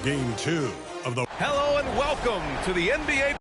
Game 2 of the... Hello and welcome to the NBA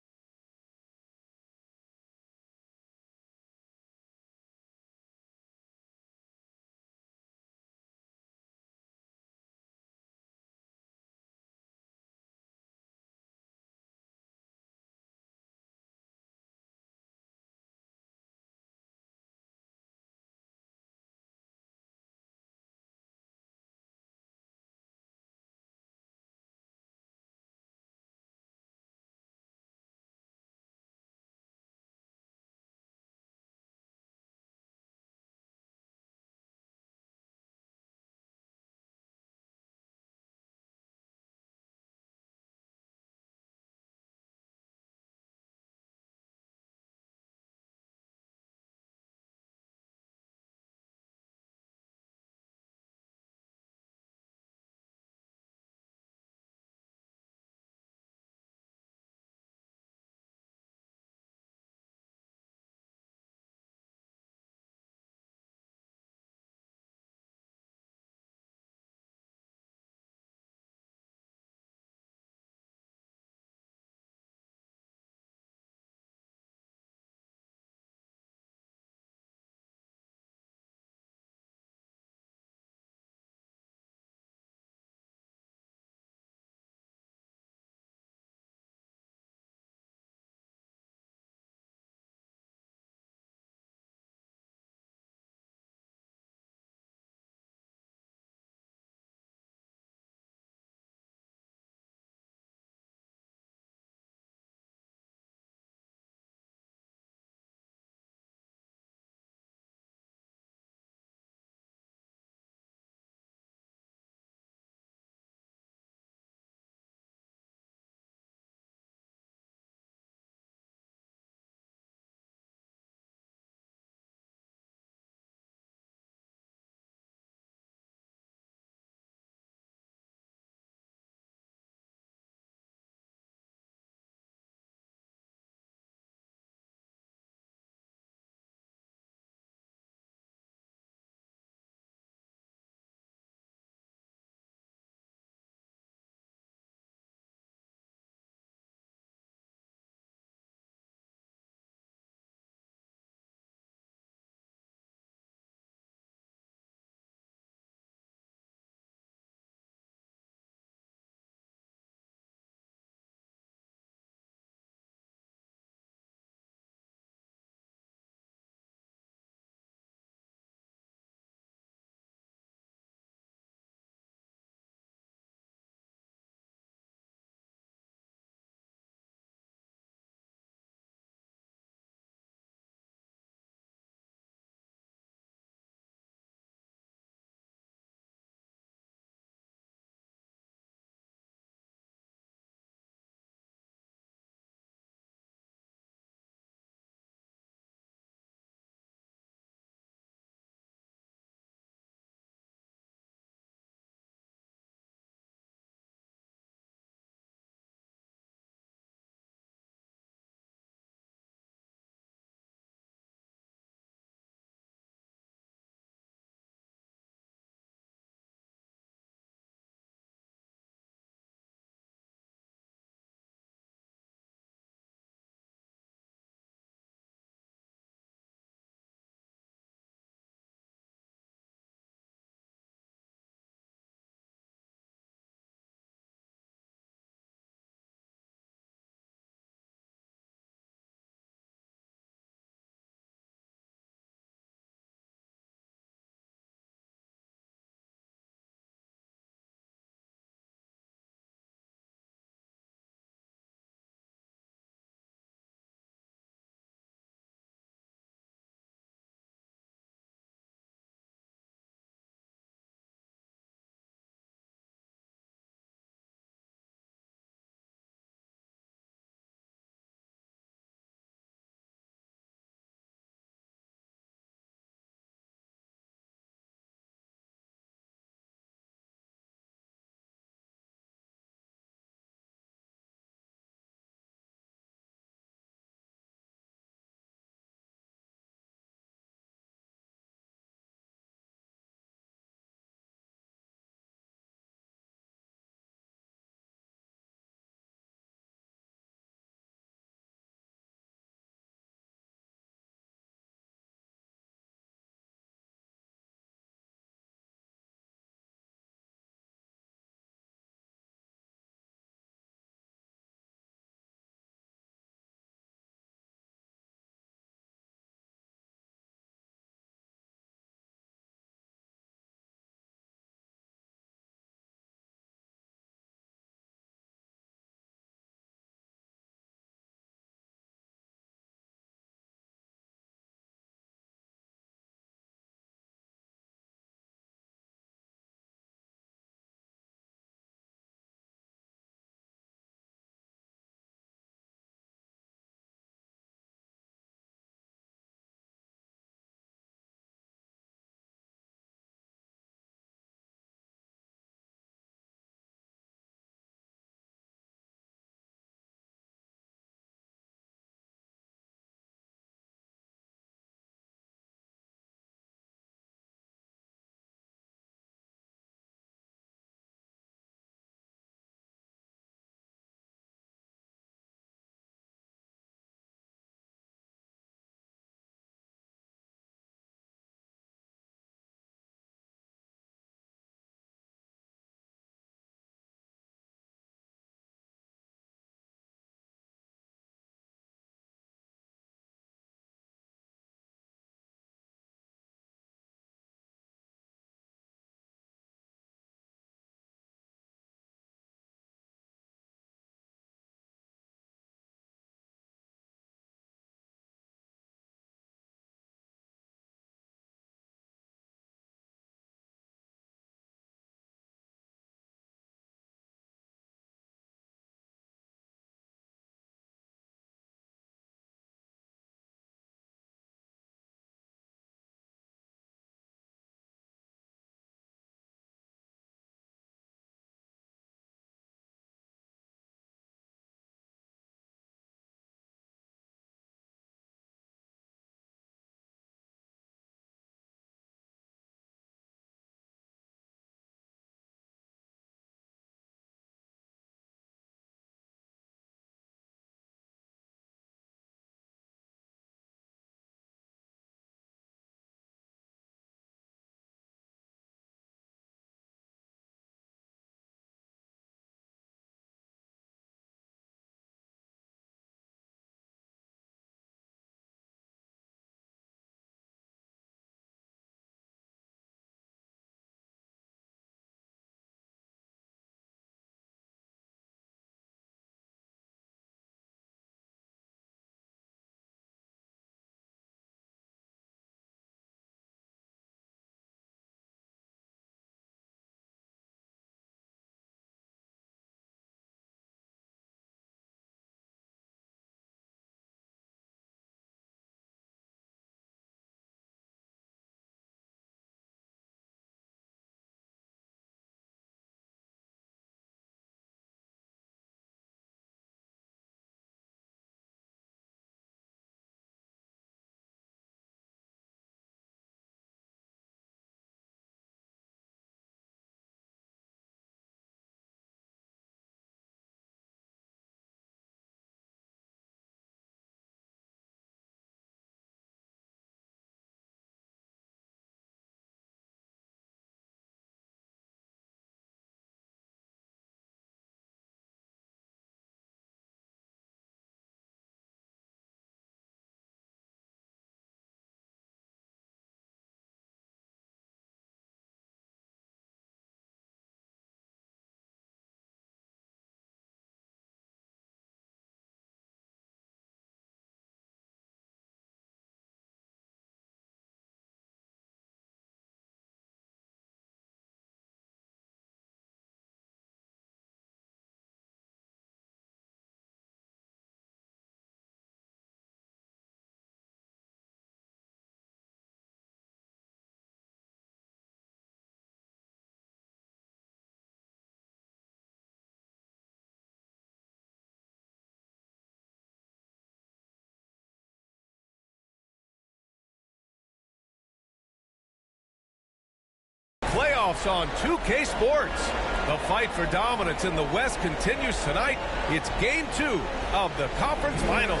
playoffs on 2K Sports. The fight for dominance in the West continues tonight. It's Game 2 of the Conference Finals.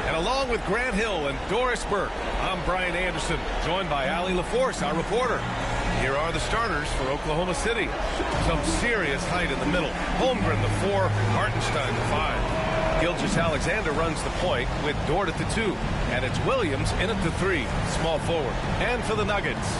And along with Grant Hill and Doris Burke, I'm Brian Anderson, joined by Allie LaForce, our reporter. Here are the starters for Oklahoma City. Some serious height in the middle. Holmgren, the 4, Hartenstein, the 5. Gilgeous-Alexander runs the point with Dort at the 2. And it's Williams in at the 3, small forward. And for the Nuggets,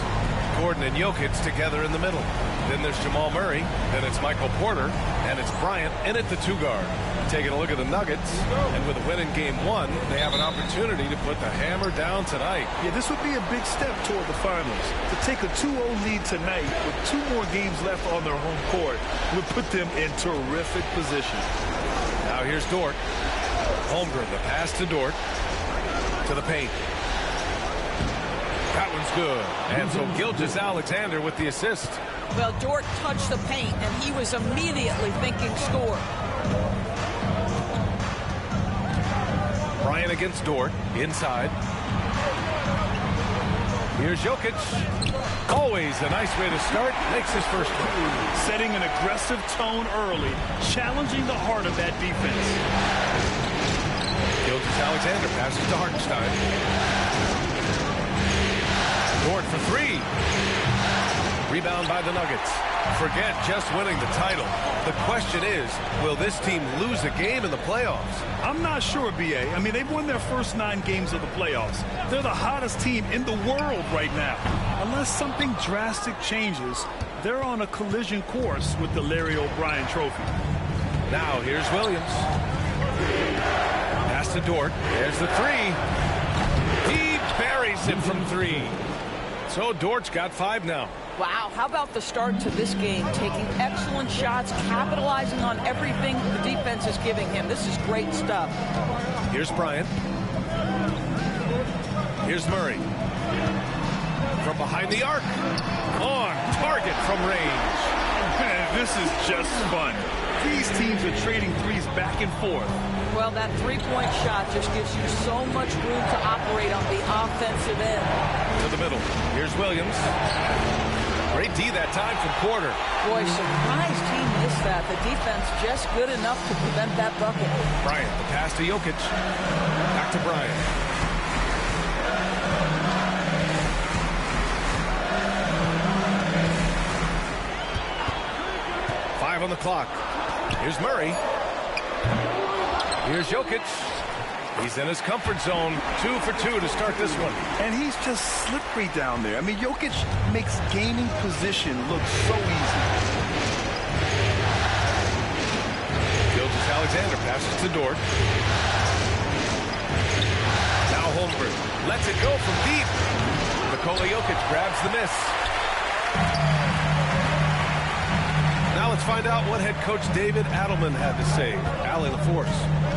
Gordon and Jokic together in the middle. Then there's Jamal Murray. Then it's Michael Porter. And it's Bryant in at the 2 guard. Taking a look at the Nuggets, and with a win in Game 1, they have an opportunity to put the hammer down tonight. Yeah, this would be a big step toward the finals. To take a 2-0 lead tonight with 2 more games left on their home court would put them in terrific position. Now here's Dort. Holmgren, the pass to Dort. To the paint. That one's good. And so Gilgeous-Alexander with the assist. Well, Dort touched the paint, and he was immediately thinking score. Bryant against Dort, inside. Here's Jokic. Always a nice way to start. Makes his first one. Setting an aggressive tone early, challenging the heart of that defense. Gilgeous-Alexander passes to Hartenstein. Dort for 3. Rebound by the Nuggets. Forget just winning the title. The question is, will this team lose a game in the playoffs? I'm not sure, B.A. I mean, they've won their first 9 games of the playoffs. They're the hottest team in the world right now. Unless something drastic changes, they're on a collision course with the Larry O'Brien Trophy. Now, here's Williams. Pass to Dort. There's the 3. He buries it from 3. So Dort's got 5 now. Wow, how about the start to this game? Taking excellent shots, capitalizing on everything the defense is giving him. This is great stuff. Here's Bryant. Here's Murray. From behind the arc. On target from range. Man, this is just fun. These teams are trading threes back and forth. Well, that three-point shot just gives you so much room to operate on the offensive end. To the middle. Here's Williams. Great D that time from Porter. Boy, surprised he missed that. The defense just good enough to prevent that bucket. Bryant, the pass to Jokic. Back to Bryant. Five on the clock. Here's Murray. Here's Jokic. He's in his comfort zone. 2 for 2 to start this one. And he's just slippery down there. I mean, Jokic makes gaining position look so easy. Gilgeous-Alexander passes to Dort. Now Holmgren lets it go from deep. Nikola Jokic grabs the miss. Now let's find out what head coach David Adelman had to say. Allie LaForce.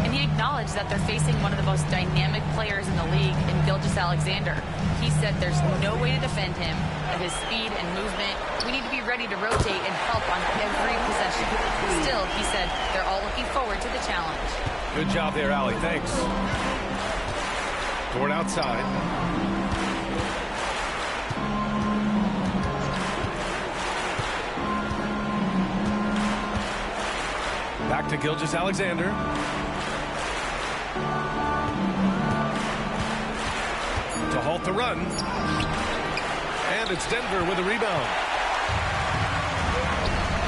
And he acknowledged that they're facing one of the most dynamic players in the league in Gilgeous-Alexander. He said there's no way to defend him, that his speed and movement, we need to be ready to rotate and help on every possession. Still, he said they're all looking forward to the challenge. Good job there, Allie. Thanks. Dort outside. Back to Gilgeous-Alexander. To halt the run. And it's Denver with a rebound.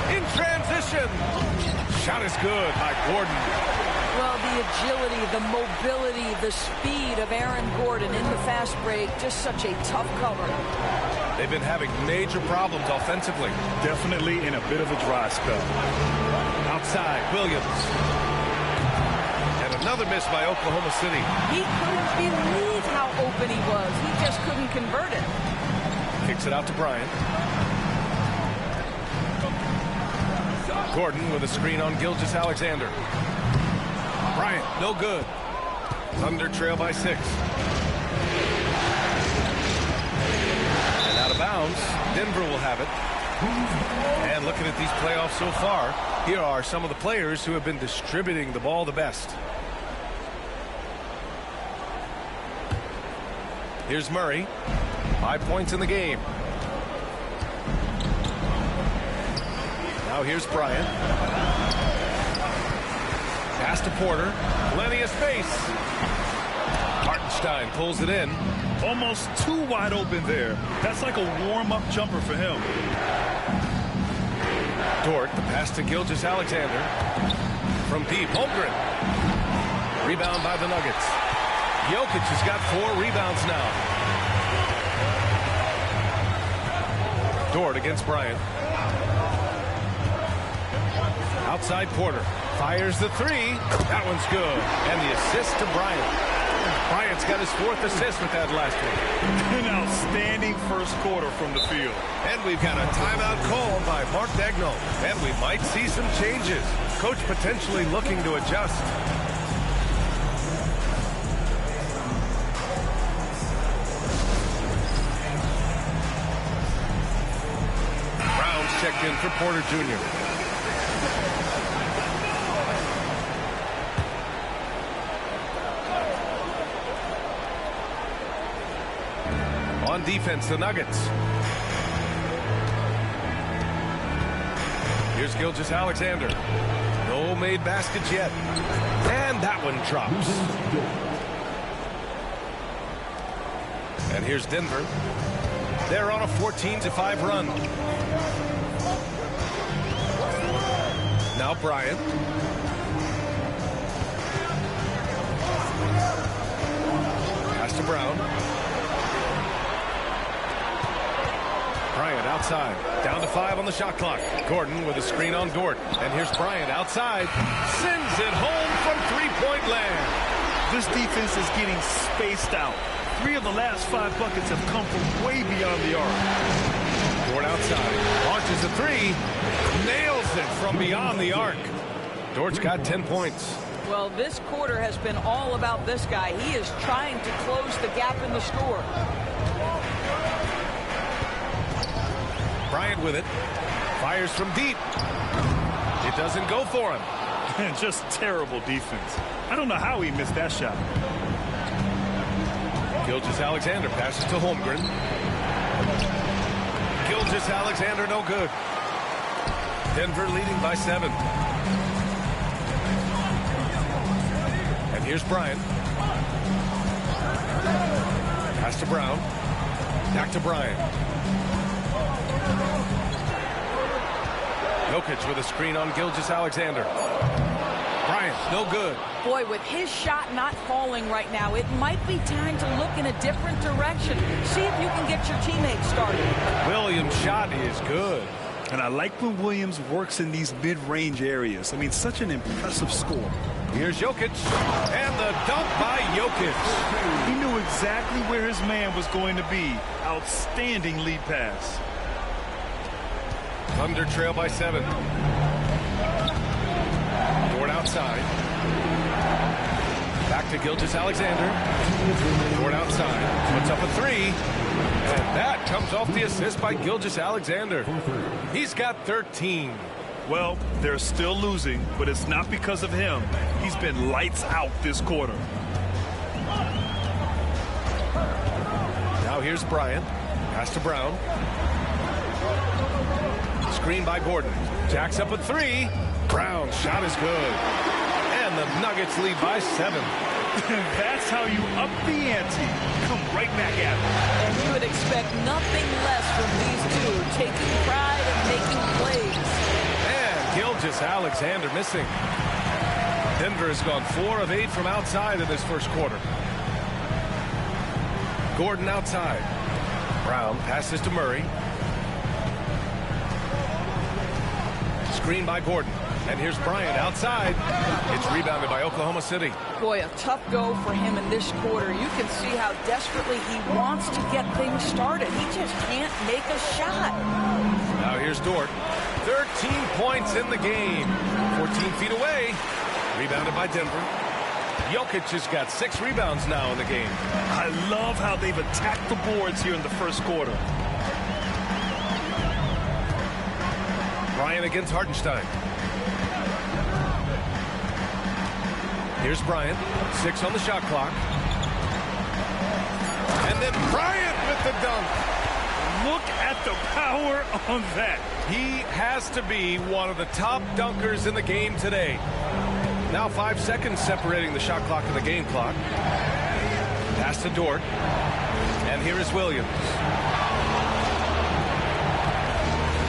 In transition. Shot is good by Gordon. Well, the agility, the mobility, the speed of Aaron Gordon in the fast break, just such a tough cover. They've been having major problems offensively. Definitely in a bit of a dry spell. Outside, Williams. And another miss by Oklahoma City. He couldn't believe how open he was. He just couldn't convert it. Kicks it out to Bryant. Gordon with a screen on Gilgeous-Alexander. Bryant, no good. Thunder trail by 6. And out of bounds, Denver will have it. And looking at these playoffs so far, here are some of the players who have been distributing the ball the best. Here's Murray. 5 points in the game. Now here's Bryant. Pass to Porter. Plenty of space. Hartenstein pulls it in. Almost too wide open there. That's like a warm-up jumper for him. Dort, the pass to Gilgeous-Alexander. From deep, Holmgren. Rebound by the Nuggets. Jokic has got 4 rebounds now. Dort against Bryant. Outside Porter. Fires the 3. That one's good. And the assist to Bryant. Bryant's got his 4th assist with that last one. An outstanding first quarter from the field. And we've got a timeout called by Mark Daigneault. And we might see some changes. Coach potentially looking to adjust. Brown's checked in for Porter Jr. On defense, the Nuggets. Here's Gilgeous-Alexander. No made baskets yet. And that one drops. And here's Denver. They're on a 14-5 run. Now Bryant. Pass to Brown. Bryant outside. Down to 5 on the shot clock. Gordon with a screen on Dort. And here's Bryant outside. Sends it home from three-point land. This defense is getting spaced out. 3 of the last 5 buckets have come from way beyond the arc. Dort outside. Launches a 3. Nails it from beyond the arc. Dort's got 10 points. Well, this quarter has been all about this guy. He is trying to close the gap in the score. Bryant with it. Fires from deep. It doesn't go for him. Just terrible defense. I don't know how he missed that shot. Gilgeous-Alexander passes to Holmgren. Gilgeous-Alexander no good. Denver leading by 7. And here's Bryant. Pass to Brown. Back to Bryant. Jokic with a screen on Gilgeous-Alexander. Bryant, no good. Boy, with his shot not falling right now, it might be time to look in a different direction. See if you can get your teammates started. Williams' shot is good. And I like when Williams works in these mid-range areas. I mean, such an impressive score. Here's Jokic. And the dunk by Jokic. He knew exactly where his man was going to be. Outstanding lead pass. Thunder trail by 7. Dort outside. Back to Gilgeous-Alexander. Dort outside. Puts up a 3. And that comes off the assist by Gilgeous-Alexander. He's got 13. Well, they're still losing, but it's not because of him. He's been lights out this quarter. Now here's Bryant. Pass to Brown. Screen by Gordon. Jacks up a 3. Brown's shot is good. And the Nuggets lead by 7. That's how you up the ante. Come right back at it. And you would expect nothing less from these two, taking pride and making plays. And Gilgeous-Alexander missing. Denver has gone 4 of 8 from outside in this first quarter. Gordon outside. Brown passes to Murray. Screen by Gordon. And here's Bryant outside. It's rebounded by Oklahoma City. Boy, a tough go for him in this quarter. You can see how desperately he wants to get things started. He just can't make a shot. Now here's Dort. 13 points in the game. 14 feet away. Rebounded by Denver. Jokic has got 6 rebounds now in the game. I love how they've attacked the boards here in the first quarter. Bryant against Hartenstein. Here's Bryant. 6 on the shot clock. And then Bryant with the dunk. Look at the power on that. He has to be one of the top dunkers in the game today. Now 5 seconds separating the shot clock and the game clock. Pass to Dort. And here is Williams.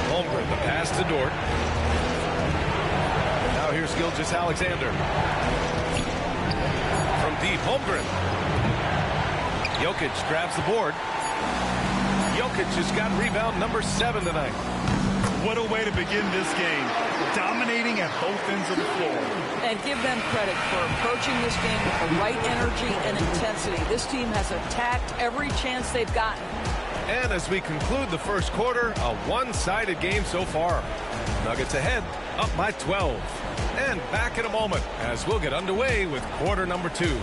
Holmgren, the pass to Dort. Now here's Gilgeous-Alexander. From deep, Holmgren. Jokic grabs the board. Jokic has got rebound number 7 tonight. What a way to begin this game. Dominating at both ends of the floor. And give them credit for approaching this game with the right energy and intensity. This team has attacked every chance they've gotten. And as we conclude the first quarter, a one-sided game so far. Nuggets ahead, up by 12. And back in a moment as we'll get underway with quarter number 2.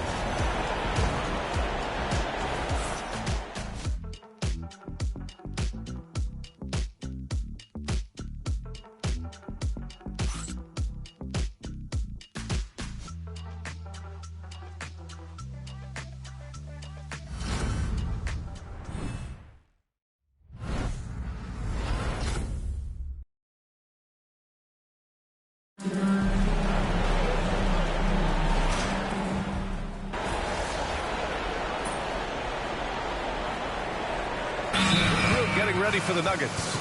Getting ready for the Nuggets.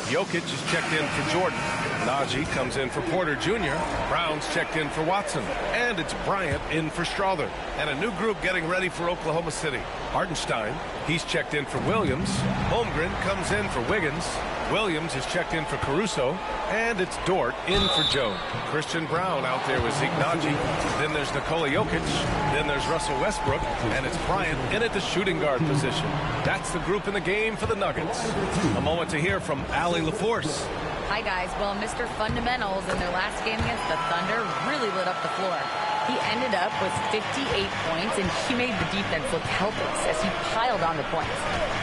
Jokic is checked in for Jordan. Najee comes in for Porter Jr. Brown's checked in for Watson. And it's Bryant in for Strother. And a new group getting ready for Oklahoma City. Hartenstein, he's checked in for Williams. Holmgren comes in for Wiggins. Williams is checked in for Caruso. And it's Dort in for Joe. Christian Brown out there with Zeke Najee. Then there's Nikola Jokic. Then there's Russell Westbrook. And it's Bryant in at the shooting guard position. That's the group in the game for the Nuggets. A moment to hear from Allie LaForce. Hi, guys. Well, Mr. Fundamentals in their last game against the Thunder really lit up the floor. He ended up with 58 points, and he made the defense look helpless as he piled on the points.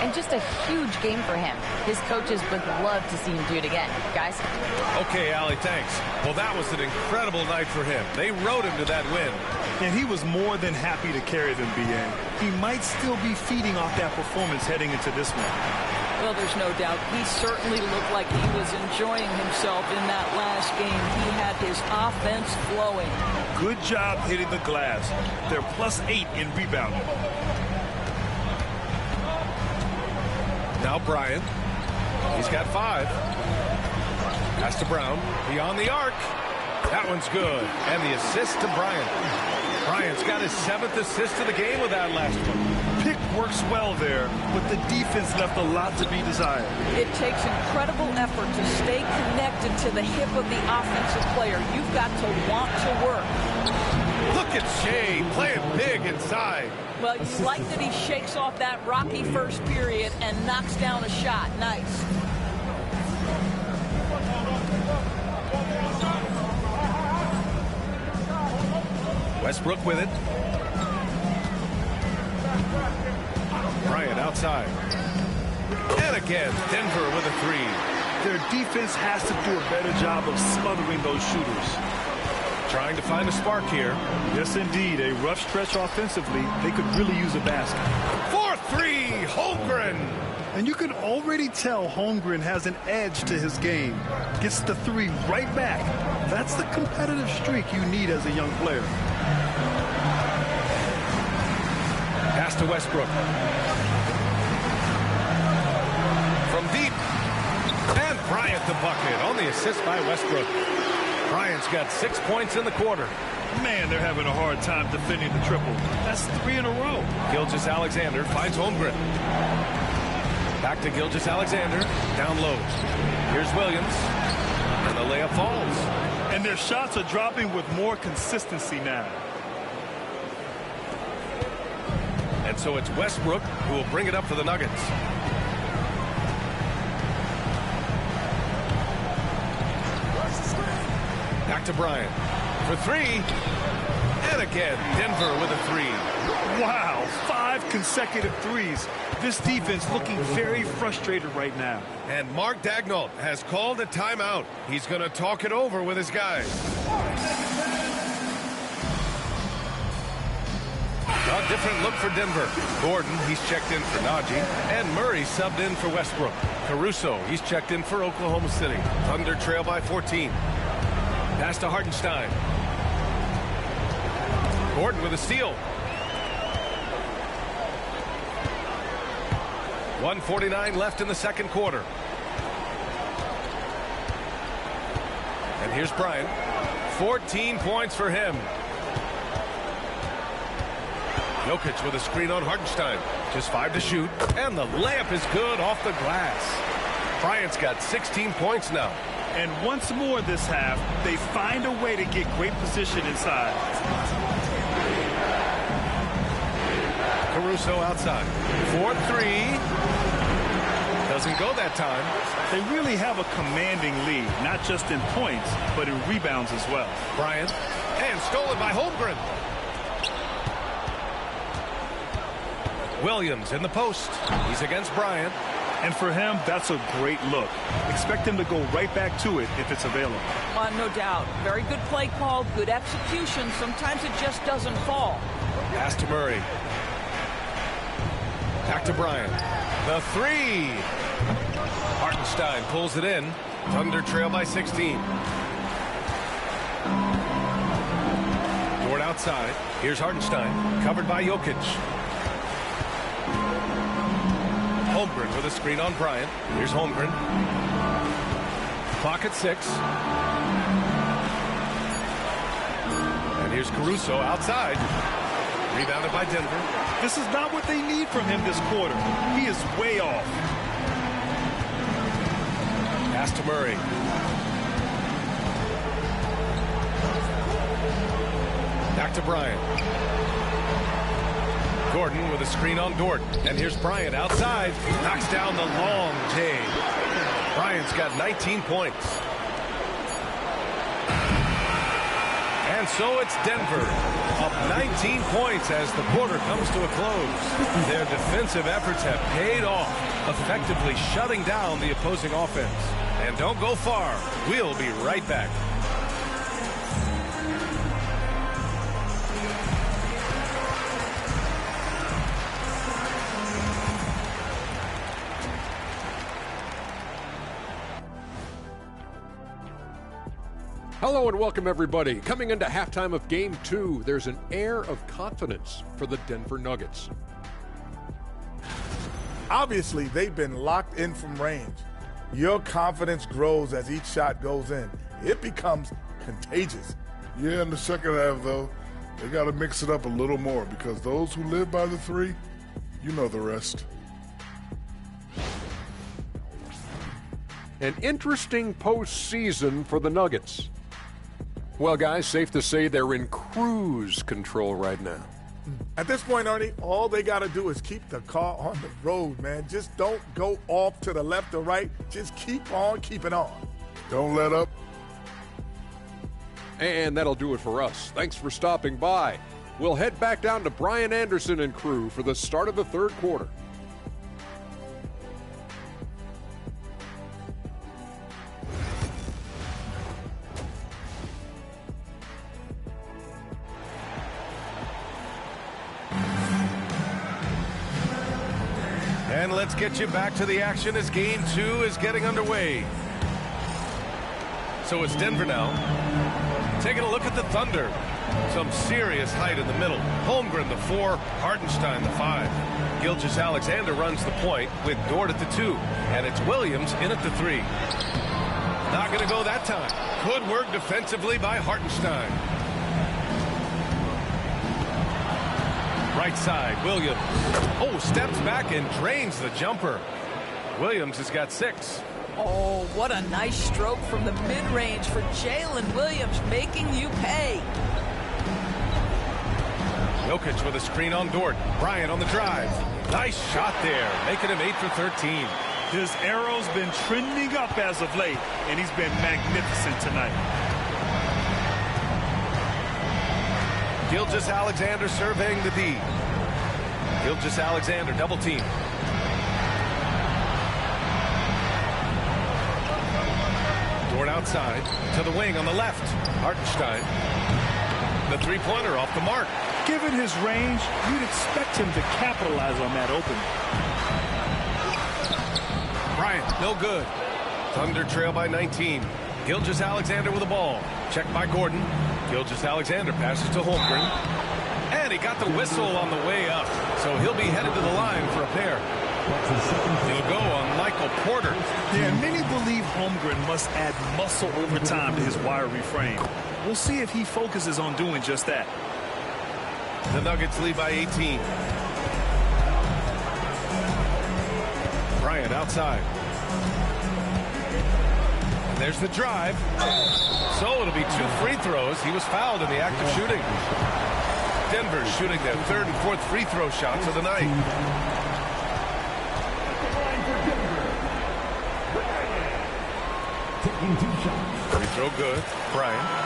And just a huge game for him. His coaches would love to see him do it again. Guys? Okay, Allie, thanks. Well, that was an incredible night for him. They rode him to that win. And he was more than happy to carry them, B.A. He might still be feeding off that performance heading into this one. Well, there's no doubt. He certainly looked like he was enjoying himself in that last game. He had his offense flowing. Good job hitting the glass. They're +8 in rebounding. Now Bryant. He's got 5. Pass to Brown. Beyond the arc. That one's good. And the assist to Bryant. Bryant's got his 7th assist of the game with that last one. Pick works well there, but the defense left a lot to be desired. It takes incredible effort to stay connected to the hip of the offensive player. You've got to want to work. Look at Shai playing big inside. Well, you like that he shakes off that rocky first period and knocks down a shot. Nice. Westbrook with it. Bryant outside. And again, Denver with a 3. Their defense has to do a better job of smothering those shooters. Trying to find a spark here. Yes, indeed. A rough stretch offensively. They could really use a basket. 4-3, Holmgren. And you can already tell Holmgren has an edge to his game. Gets the 3 right back. That's the competitive streak you need as a young player. Pass to Westbrook. From deep. And Bryant the bucket on the assist by Westbrook. Bryant's got 6 points in the quarter. Man, they're having a hard time defending the triple. That's 3 in a row. Gilgeous-Alexander finds Holmgren. Back to Gilgeous-Alexander. Down low. Here's Williams. And the layup falls. And their shots are dropping with more consistency now. And so it's Westbrook who will bring it up for the Nuggets. Back to Bryant for 3. And again, Denver with a 3. Wow, 5 consecutive threes. This defense looking very frustrated right now. And Mark Daigneault has called a timeout. He's going to talk it over with his guys. A different look for Denver. Gordon, he's checked in for Najee. And Murray subbed in for Westbrook. Caruso, he's checked in for Oklahoma City. Thunder trail by 14. Pass to Hartenstein. Gordon with a steal. 1:49 left in the second quarter. And here's Bryant. 14 points for him. Jokic with a screen on Hartenstein. Just 5 to shoot. And the layup is good off the glass. Bryant's got 16 points now. And once more this half, they find a way to get great position inside. Caruso outside. 4-3. Doesn't go that time. They really have a commanding lead, not just in points, but in rebounds as well. Bryant. And stolen by Holmgren. Williams in the post. He's against Bryant. And for him, that's a great look. Expect him to go right back to it if it's available. No doubt. Very good play call, good execution. Sometimes it just doesn't fall. Pass to Murray. Back to Bryant. The 3. Hartenstein pulls it in. Thunder trail by 16. Dort outside. Here's Hartenstein. Covered by Jokic. Holmgren with a screen on Bryant. Here's Holmgren. Clock at 6. And here's Caruso outside. Rebounded by Denver. This is not what they need from him this quarter. He is way off. Pass to Murray. Back to Bryant. Gordon with a screen on Dort. And here's Bryant outside. Knocks down the long J. Bryant's got 19 points. And so it's Denver up 19 points as the quarter comes to a close. Their defensive efforts have paid off, effectively shutting down the opposing offense. And don't go far. We'll be right back. Hello and welcome, everybody. Coming into halftime of Game 2, there's an air of confidence for the Denver Nuggets. Obviously, they've been locked in from range. Your confidence grows as each shot goes in. It becomes contagious. Yeah, in the second half, though, they got to mix it up a little more because those who live by the 3, you know the rest. An interesting postseason for the Nuggets. Well, guys, safe to say they're in cruise control right now. At this point, Ernie, all they got to do is keep the car on the road, man. Just don't go off to the left or right. Just keep on keeping on. Don't let up. And that'll do it for us. Thanks for stopping by. We'll head back down to Brian Anderson and crew for the start of the third quarter. And let's get you back to the action as Game 2 is getting underway. So it's Denver now. Taking a look at the Thunder. Some serious height in the middle. Holmgren, the 4. Hartenstein, the 5. Gilgeous-Alexander runs the point with Dort at the 2. And it's Williams in at the 3. Not going to go that time. Good work defensively by Hartenstein. Right side, Williams. Oh, steps back and drains the jumper. Williams has got 6. Oh, what a nice stroke from the mid-range for Jalen Williams, making you pay. Jokic with a screen on Dort. Bryant on the drive. Nice shot there, making him 8 for 13. His arrow's been trending up as of late, and he's been magnificent tonight. Gilgeous-Alexander surveying the D. Gilgeous-Alexander double team. Dort outside to the wing on the left. Hartenstein. The three-pointer off the mark. Given his range, you'd expect him to capitalize on that opening. Bryant, no good. Thunder trail by 19. Gilgeous-Alexander with the ball. Checked by Gordon. Gilgeous-Alexander passes to Holmgren. And he got the whistle on the way up. So he'll be headed to the line for a pair. He'll go on Michael Porter. Yeah, many believe Holmgren must add muscle over time to his wiry frame. We'll see if he focuses on doing just that. The Nuggets lead by 18. Bryant outside. There's the drive. So it'll be 2 free throws. He was fouled in the act of shooting. Denver shooting their 3rd and 4th free throw shots of the night. Free throw good. Bryant.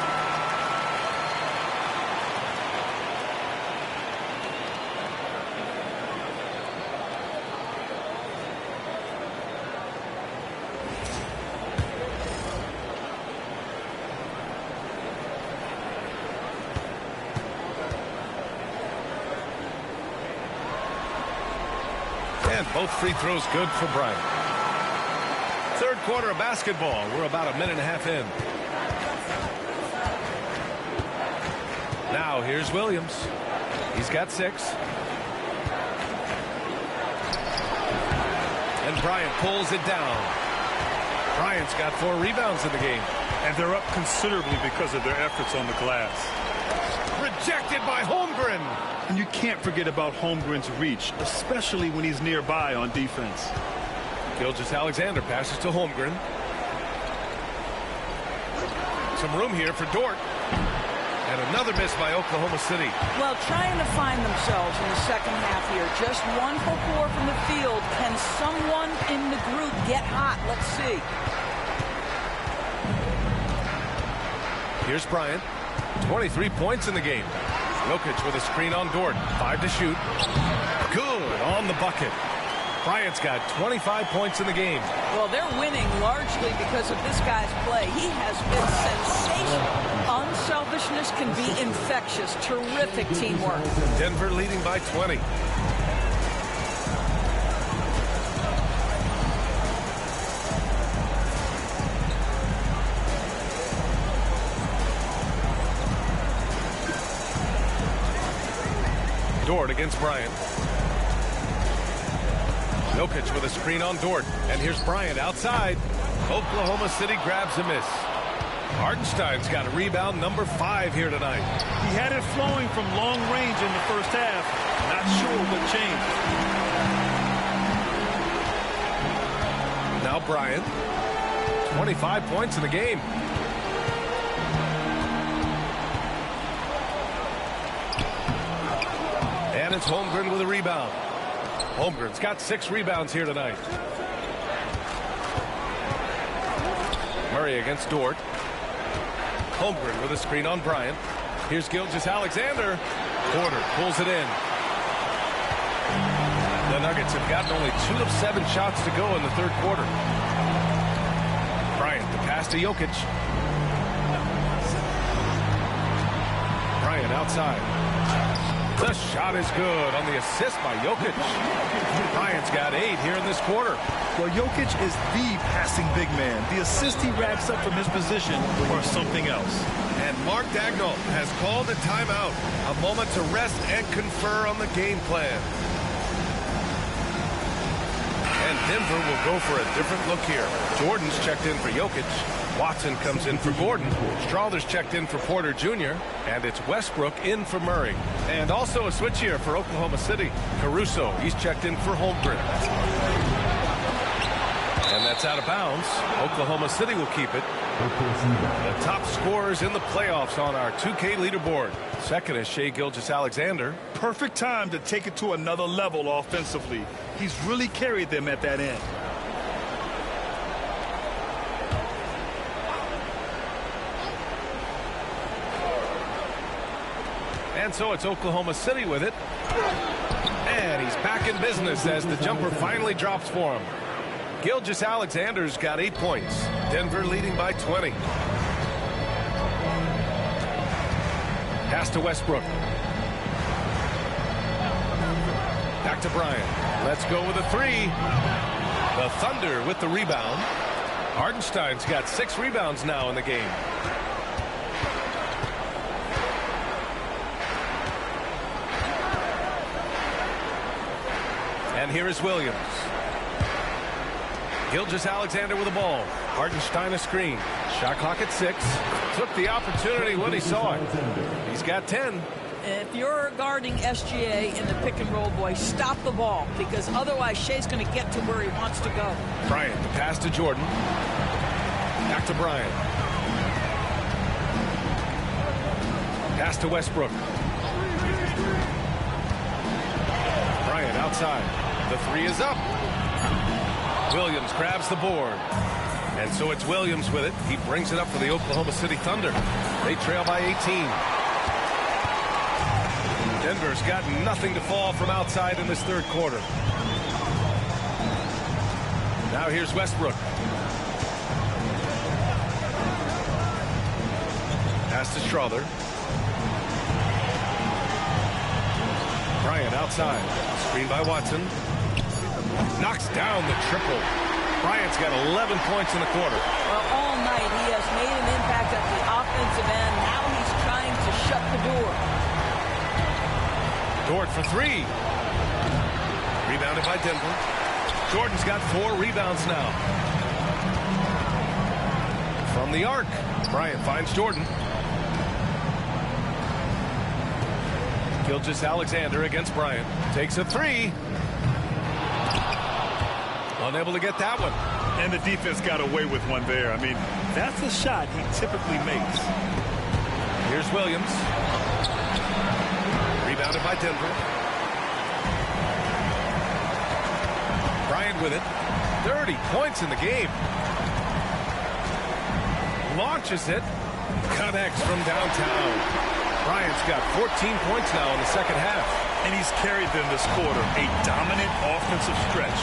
And both free throws good for Bryant. 3rd quarter of basketball. We're about a minute and a half in. Now here's Williams. He's got 6. And Bryant pulls it down. Bryant's got 4 rebounds in the game. And they're up considerably because of their efforts on the glass. Rejected by Holmgren. And you can't forget about Holmgren's reach, especially when he's nearby on defense. Gilgeous-Alexander passes to Holmgren. Some room here for Dort. And another miss by Oklahoma City. Well, trying to find themselves in the second half here. Just 1 for 4 from the field. Can someone in the group get hot? Let's see. Here's Bryant. 23 points in the game. Jokic with a screen on Dort. 5 to shoot. Good on the bucket. Bryant's got 25 points in the game. Well, they're winning largely because of this guy's play. He has been sensational. Unselfishness can be infectious. Terrific teamwork. Denver leading by 20. Dort against Bryant. Jokic with a screen on Dort. And here's Bryant outside. Oklahoma City grabs a miss. Hartenstein's got a rebound number 5 here tonight. He had it flowing from long range in the first half. Not sure what changed. Now Bryant. 25 points in the game. And it's Holmgren with a rebound. Holmgren's got 6 rebounds here tonight. Murray against Dort. Holmgren with a screen on Bryant. Here's Gilgeous-Alexander. Porter pulls it in. The Nuggets have gotten only 2 of 7 shots to go in the 3rd quarter. Bryant, the pass to Jokic. Bryant outside. The shot is good on the assist by Jokic. Bryant's got 8 here in this quarter. Well, Jokic is the passing big man. The assist he racks up from his position or something else. And Mark Dagnall has called a timeout. A moment to rest and confer on the game plan. And Denver will go for a different look here. Jordan's checked in for Jokic. Watson comes in for Gordon. Strawther's checked in for Porter Jr. And it's Westbrook in for Murray. And also a switch here for Oklahoma City. Caruso, he's checked in for Holmgren. And that's out of bounds. Oklahoma City will keep it. The top scorers in the playoffs on our 2K leaderboard. Second is Shai Gilgeous-Alexander. Perfect time to take it to another level offensively. He's really carried them at that end. And so it's Oklahoma City with it. And he's back in business as the jumper finally drops for him. Gilgeous-Alexander's got 8 points. Denver leading by 20. Pass to Westbrook. Back to Bryant. Let's go with a three. The Thunder with the rebound. Hartenstein's got 6 rebounds now in the game. And here is Williams. Gilgeous-Alexander with the ball. Hartenstein a screen. Shot clock at 6. Took the opportunity when he saw it. He's got 10. If you're guarding SGA in the pick and roll, boy, stop the ball, because otherwise Shai's going to get to where he wants to go. Bryant, the pass to Jordan. Back to Bryant. Pass to Westbrook. Bryant outside. The three is up. Williams grabs the board. And so it's Williams with it. He brings it up for the Oklahoma City Thunder. They trail by 18. Denver's got nothing to fall from outside in this third quarter. Now here's Westbrook. Pass to Strother. Bryant outside. Screen by Watson. Knocks down the triple. Bryant's got 11 points in the quarter. Well, all night he has made an impact at the offensive end. Now he's trying to shut the door. Dort for 3. Rebounded by Denver. Jordan's got 4 rebounds now. From the arc, Bryant finds Jordan. Gilgeous-Alexander against Bryant. Takes a 3. Unable to get that one. And the defense got away with one there. I mean, that's the shot he typically makes. Here's Williams. Rebounded by Denver. Bryant with it. 30 points in the game. Launches it. Connects from downtown. Bryant's got 14 points now in the second half. And he's carried them this quarter. A dominant offensive stretch.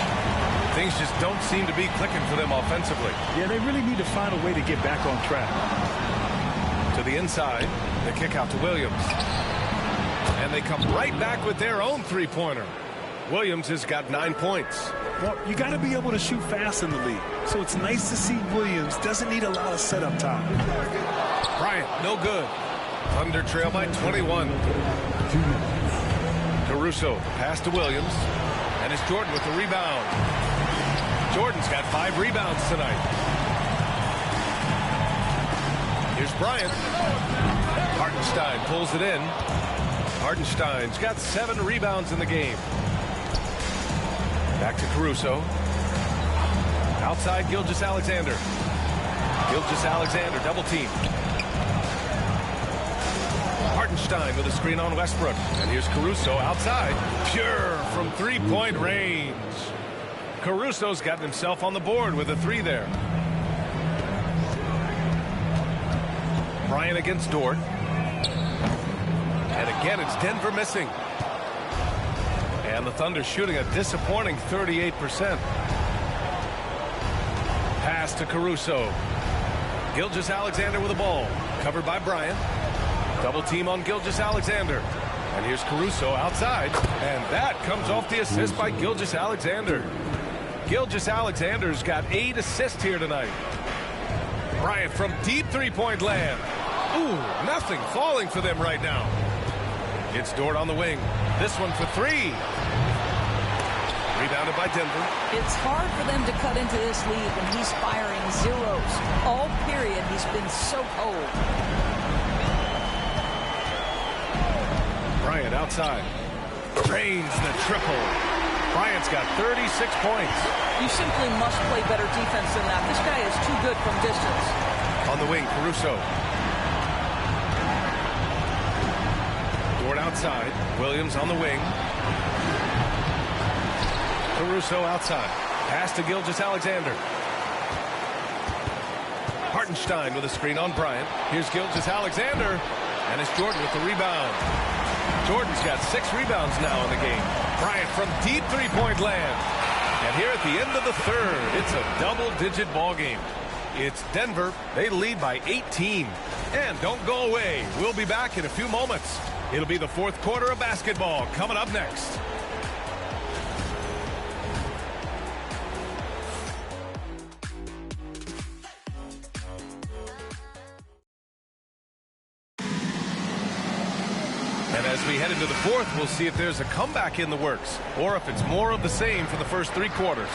Things just don't seem to be clicking for them offensively. Yeah, they really need to find a way to get back on track. To the inside. The kick out to Williams. And they come right back with their own three-pointer. Williams has got 9 points. Well, you got to be able to shoot fast in the league. So it's nice to see Williams doesn't need a lot of setup time. Bryant, no good. Thunder trail by 21. Caruso, pass to Williams. And it's Jordan with the rebound. Jordan's got 5 rebounds tonight. Here's Bryant. Hartenstein pulls it in. Hartenstein's got 7 rebounds in the game. Back to Caruso. Outside Gilgeous-Alexander. Gilgeous-Alexander double team. Hartenstein with a screen on Westbrook. And here's Caruso outside. Pure from three-point range. Caruso's gotten himself on the board with a 3 there. Bryant against Dort. And again, it's Denver missing. And the Thunder shooting a disappointing 38%. Pass to Caruso. Gilgeous-Alexander with the ball. Covered by Bryant. Double team on Gilgeous-Alexander. And here's Caruso outside. And that comes off the assist by Gilgeous-Alexander. Gilgeous-Alexander's got 8 assists here tonight. Bryant from deep three-point land. Ooh, nothing falling for them right now. It's Dort on the wing. This one for 3. Rebounded by Denver. It's hard for them to cut into this lead when he's firing zeros. All period, he's been so cold. Bryant outside. Drains the triple. Bryant's got 36 points. You simply must play better defense than that. This guy is too good from distance. On the wing, Caruso. Dort outside. Williams on the wing. Caruso outside. Pass to Gilgeous-Alexander. Hartenstein with a screen on Bryant. Here's Gilgeous-Alexander. And it's Jordan with the rebound. Jordan's got 6 rebounds now in the game. Bryant from deep three-point land. And here at the end of the third, it's a double-digit ball game. It's Denver. They lead by 18. And don't go away. We'll be back in a few moments. It'll be the fourth quarter of basketball coming up next. And as we head into the fourth, we'll see if there's a comeback in the works or if it's more of the same for the first 3 quarters.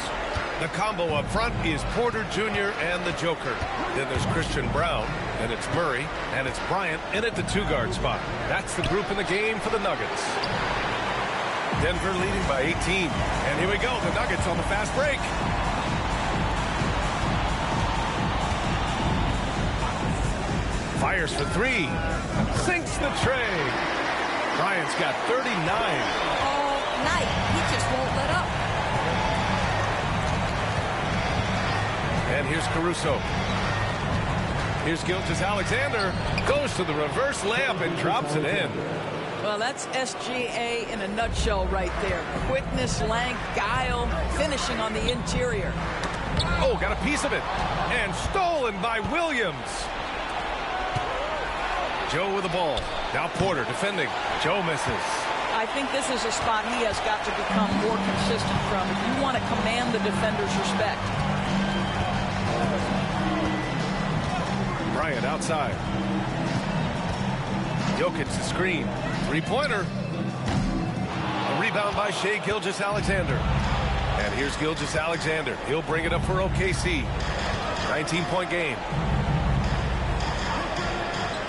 The combo up front is Porter Jr. and the Joker. Then there's Christian Brown, and it's Murray, and it's Bryant in at the 2-guard spot. That's the group in the game for the Nuggets. Denver leading by 18. And here we go, the Nuggets on the fast break. Fires for 3. Sinks the tray. Bryant's got 39. All night. He just won't let up. And here's Caruso. Here's Gilgeous-Alexander. Goes to the reverse layup and drops it in. Well, that's SGA in a nutshell right there. Quickness, length, guile, finishing on the interior. Oh, got a piece of it. And stolen by Williams. Joe with the ball. Now Porter defending. Joe misses. I think this is a spot he has got to become more consistent from if you want to command the defender's respect. Bryant outside. Jokic the screen. 3-pointer. A rebound by Shai Gilgeous-Alexander. And here's Gilgeous-Alexander. He'll bring it up for OKC. 19-point game.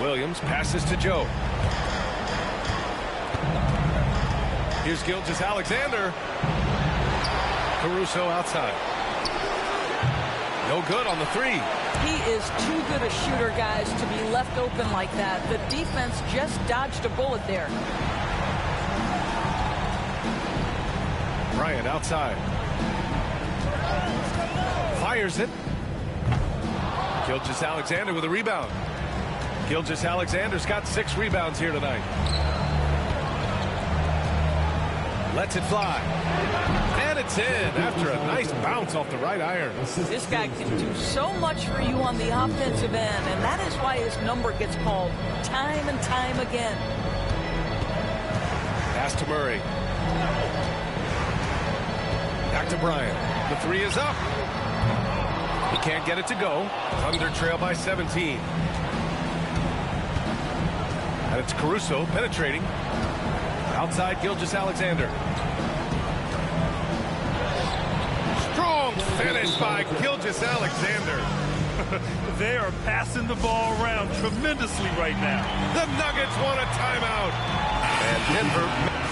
Williams passes to Joe. Here's Gilgeous-Alexander. Caruso outside. No good on the 3. He is too good a shooter, guys, to be left open like that. The defense just dodged a bullet there. Bryant outside. Fires it. Gilgeous-Alexander with a rebound. Gilgeous-Alexander's got 6 rebounds here tonight. Lets it fly. And it's in after a nice bounce off the right iron. This guy can do so much for you on the offensive end, and that is why his number gets called time and time again. Pass to Murray. Back to Bryant. The 3 is up. He can't get it to go. Thunder trail by 17. And it's Caruso penetrating. Outside Gilgeous-Alexander. Strong finish by Gilgeous-Alexander. They are passing the ball around tremendously right now. The Nuggets want a timeout. And Denver...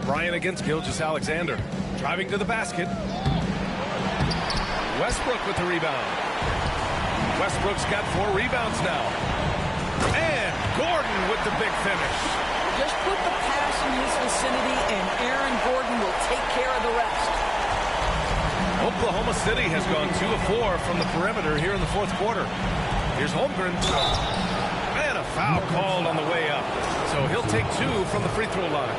Bryant against Gilgeous-Alexander. Driving to the basket. Westbrook with the rebound. Westbrook's got 4 rebounds now. And Gordon with the big finish. Just put the pass in his vicinity, and Aaron Gordon will take care of the rest. Oklahoma City has gone 2 of 4 from the perimeter here in the 4th quarter. Here's Holmgren. And a foul called on the way up. So he'll take 2 from the free throw line.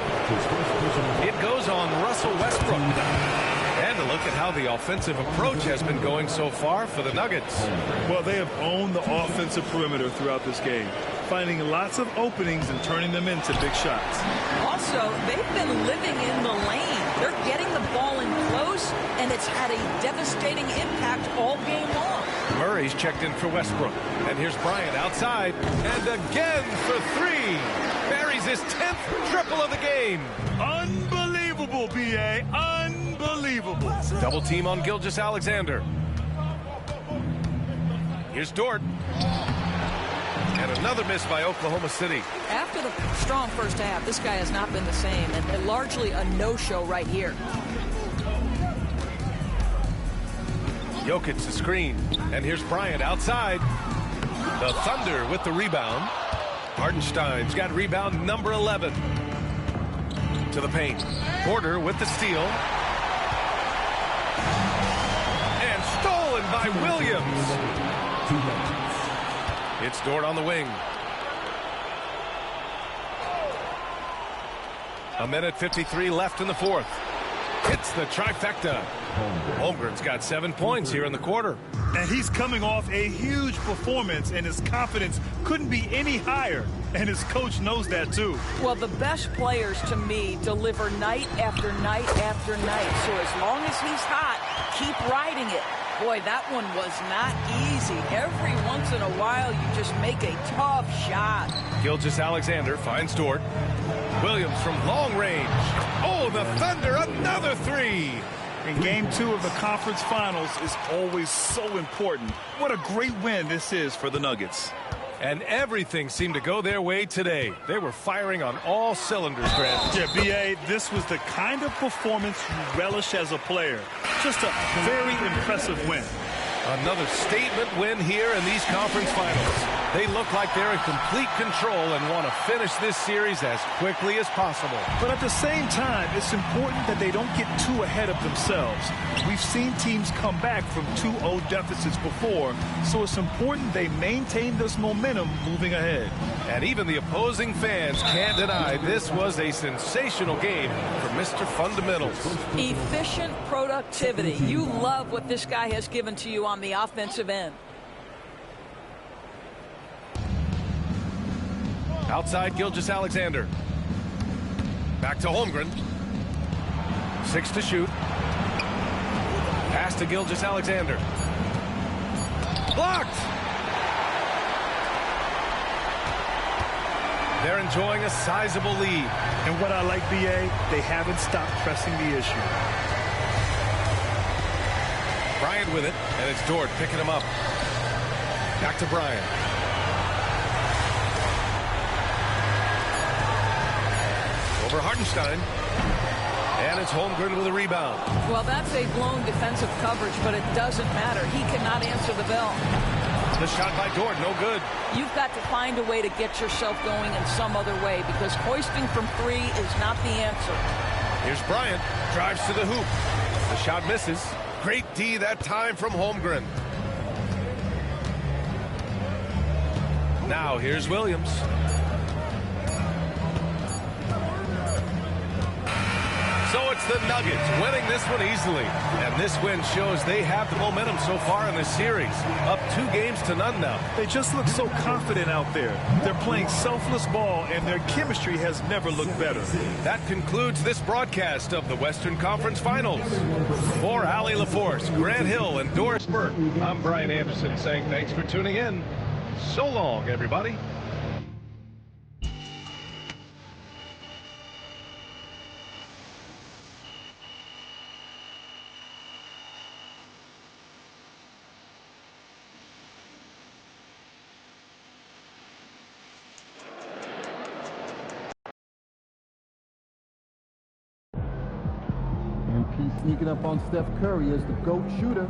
It goes on Russell Westbrook. And a look at how the offensive approach has been going so far for the Nuggets. Well, they have owned the offensive perimeter throughout this game, finding lots of openings and turning them into big shots. Also, they've been living in the lane. They're getting the ball in close, and it's had a devastating impact all game long. Murray's checked in for Westbrook. And here's Bryant outside. And again for 3. Buries his 10th triple of the game. Unbelievable, B.A. Unbelievable. Double team on Gilgeous-Alexander. Here's Dort. And another miss by Oklahoma City. After the strong first half, this guy has not been the same, and largely a no-show right here. Jokic the screen. And here's Bryant outside. The Thunder with the rebound. Hartenstein's got rebound number 11. To the paint. Porter with the steal. And stolen by Williams. It's Dort on the wing. 1:53 left in the 4th. Hits the trifecta. Holmgren's got 7 points here in the quarter. And he's coming off a huge performance, and his confidence couldn't be any higher. And his coach knows that, too. Well, the best players, to me, deliver night after night after night. So as long as he's hot, keep riding it. Boy, that one was not easy. Every once in a while, you just make a tough shot. Gilgeous-Alexander finds Dort. Williams from long range. Oh, the Thunder, another three. And Game 2 of the conference finals is always so important. What a great win this is for the Nuggets. And everything seemed to go their way today. They were firing on all cylinders, Grant. Yeah, B.A., this was the kind of performance you relish as a player. Just a very impressive win. Another statement win here in these conference finals. They look like they're in complete control and want to finish this series as quickly as possible. But at the same time, it's important that they don't get too ahead of themselves. We've seen teams come back from 2-0 deficits before, so it's important they maintain this momentum moving ahead. And even the opposing fans can't deny this was a sensational game for Mr. Fundamentals. Efficient productivity. You love what this guy has given to you on the offensive end. Outside Gilgeous-Alexander. Back to Holmgren. 6 to shoot. Pass to Gilgeous-Alexander. Blocked! They're enjoying a sizable lead. And what I like, B.A., they haven't stopped pressing the issue. Bryant with it, and it's Dort picking him up. Back to Bryant. Over Hartenstein. And it's Holmgren with a rebound. Well, that's a blown defensive coverage, but it doesn't matter. He cannot answer the bell. The shot by Dort, no good. You've got to find a way to get yourself going in some other way, because hoisting from three is not the answer. Here's Bryant. Drives to the hoop. The shot misses. Great D that time from Holmgren. Now here's Williams. So it's the Nuggets winning this one easily. And this win shows they have the momentum so far in this series. Up 2 games to none now. They just look so confident out there. They're playing selfless ball, and their chemistry has never looked better. That concludes this broadcast of the Western Conference Finals. For Allie LaForce, Grant Hill, and Doris Burke, I'm Brian Anderson saying thanks for tuning in. So long, everybody. He's sneaking up on Steph Curry as the GOAT shooter.